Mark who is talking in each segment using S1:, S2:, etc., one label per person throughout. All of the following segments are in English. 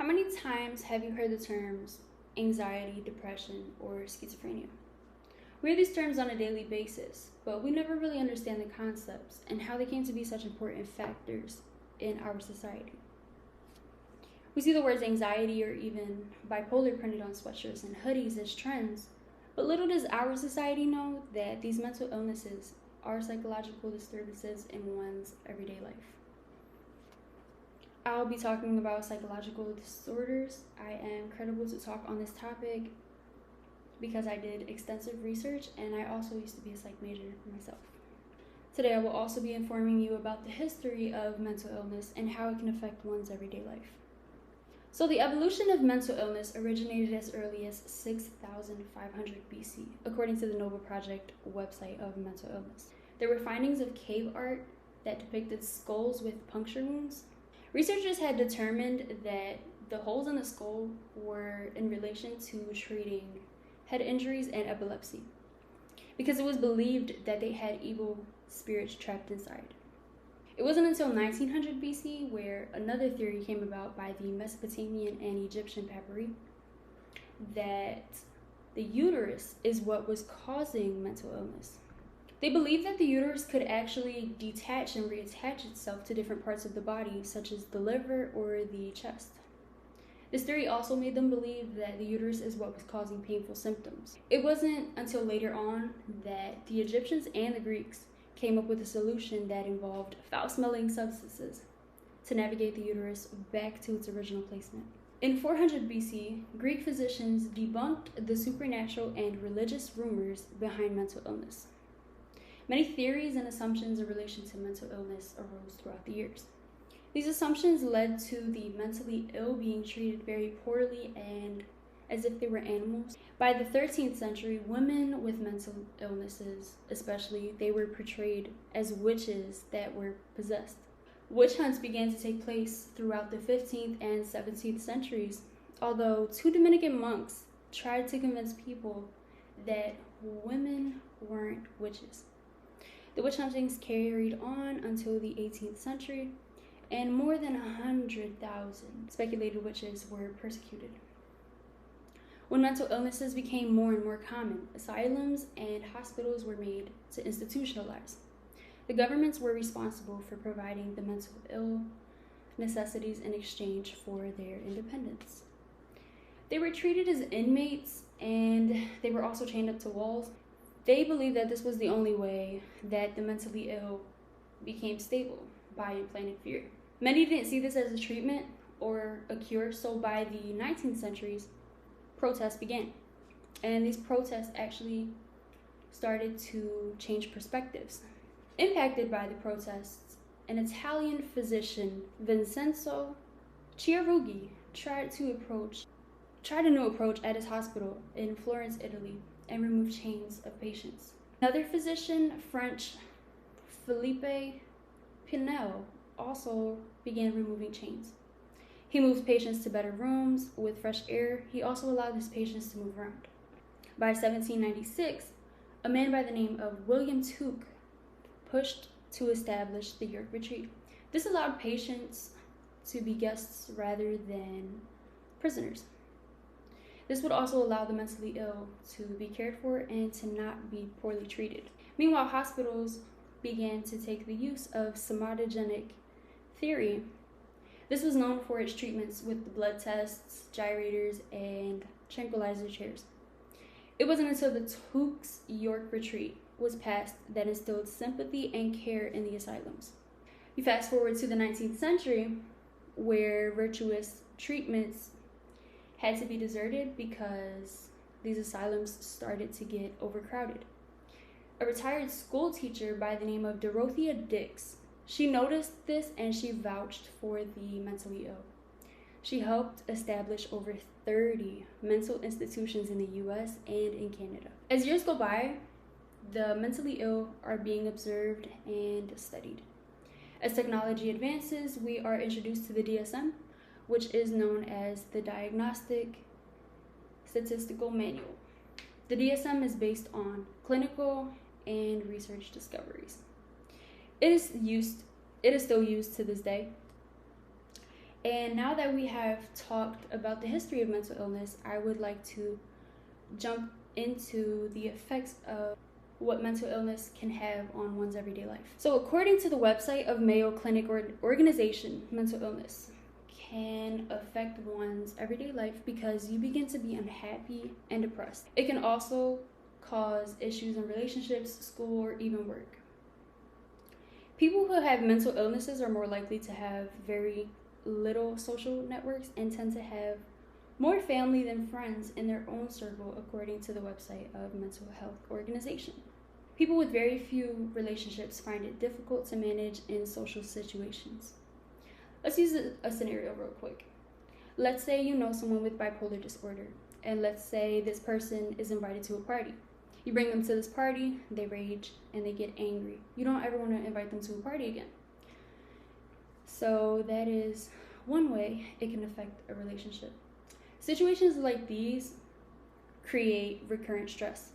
S1: many times have you heard the terms anxiety, depression, or schizophrenia? We hear these terms on a daily basis, but we never really understand the concepts and how they came to be such important factors in our society. We see the words anxiety or even bipolar printed on sweatshirts and hoodies as trends, but little does our society know that these mental illnesses are psychological disturbances in one's everyday life. I'll be talking about psychological disorders. I am credible to talk on this topic because I did extensive research and I also used to be a psych major myself. Today I will also be informing you about the history of mental illness and how it can affect one's everyday life. So the evolution of mental illness originated as early as 6,500 BC, according to the Nobel Project website of mental illness. There were findings of cave art that depicted skulls with puncture wounds. Researchers had determined that the holes in the skull were in relation to treating head injuries and epilepsy, because it was believed that they had evil spirits trapped inside. It wasn't until 1900 BC where another theory came about by the Mesopotamian and Egyptian papyri that the uterus is what was causing mental illness. They believed that the uterus could actually detach and reattach itself to different parts of the body, such as the liver or the chest. This theory also made them believe that the uterus is what was causing painful symptoms. It wasn't until later on that the Egyptians and the Greeks came up with a solution that involved foul-smelling substances to navigate the uterus back to its original placement. In 400 BC, Greek physicians debunked the supernatural and religious rumors behind mental illness. Many theories and assumptions in relation to mental illness arose throughout the years. These assumptions led to the mentally ill being treated very poorly and as if they were animals. By the 13th century, women with mental illnesses, especially, they were portrayed as witches that were possessed. Witch hunts began to take place throughout the 15th and 17th centuries, although 2 Dominican monks tried to convince people that women weren't witches. The witch huntings carried on until the 18th century, and more than 100,000 speculated witches were persecuted. When mental illnesses became more and more common, asylums and hospitals were made to institutionalize. The governments were responsible for providing the mental ill necessities in exchange for their independence. They were treated as inmates and they were also chained up to walls. They believed that this was the only way that the mentally ill became stable, by implanting fear. Many didn't see this as a treatment or a cure, so by the 19th centuries, protests began. And these protests actually started to change perspectives. Impacted by the protests, an Italian physician, Vincenzo Chiarughi, tried a new approach at his hospital in Florence, Italy, and remove chains of patients. Another physician, French Philippe Pinel, also began removing chains. He moved patients to better rooms with fresh air. He also allowed his patients to move around. By 1796, a man by the name of William Tuke pushed to establish the York Retreat. This allowed patients to be guests rather than prisoners. This would also allow the mentally ill to be cared for and to not be poorly treated. Meanwhile, hospitals began to take the use of somatogenic theory. This was known for its treatments with the blood tests, gyrators, and tranquilizer chairs. It wasn't until the Tuke's York Retreat was passed that instilled sympathy and care in the asylums. You fast forward to the 19th century, where virtuous treatments had to be deserted because these asylums started to get overcrowded. A retired school teacher by the name of Dorothea Dix, she noticed this and she vouched for the mentally ill. She helped establish over 30 mental institutions in the US and in Canada. As years go by, the mentally ill are being observed and studied. As technology advances, we are introduced to the DSM, which is known as the Diagnostic Statistical Manual. The DSM is based on clinical and research discoveries. It is still used to this day. And now that we have talked about the history of mental illness, I would like to jump into the effects of what mental illness can have on one's everyday life. So according to the website of Mayo Clinic Organization, mental illness can affect one's everyday life because you begin to be unhappy and depressed. It can also cause issues in relationships, school, or even work. People who have mental illnesses are more likely to have very little social networks and tend to have more family than friends in their own circle, according to the website of Mental Health Organization. People with very few relationships find it difficult to manage in social situations. Let's use a scenario real quick. Let's say you know someone with bipolar disorder, and let's say this person is invited to a party. You bring them to this party, they rage, and they get angry. You don't ever want to invite them to a party again. So that is one way it can affect a relationship. Situations like these create recurrent stress.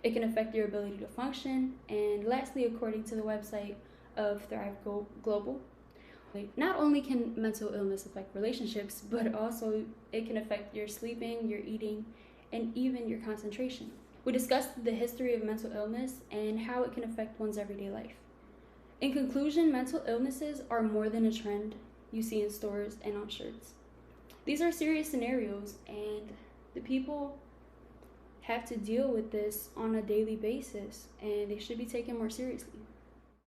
S1: It can affect your ability to function. And lastly, according to the website of Thrive Global, not only can mental illness affect relationships, but also it can affect your sleeping, your eating, and even your concentration. We discussed the history of mental illness and how it can affect one's everyday life. In conclusion, mental illnesses are more than a trend you see in stores and on shirts. These are serious scenarios, and the people have to deal with this on a daily basis, and they should be taken more seriously.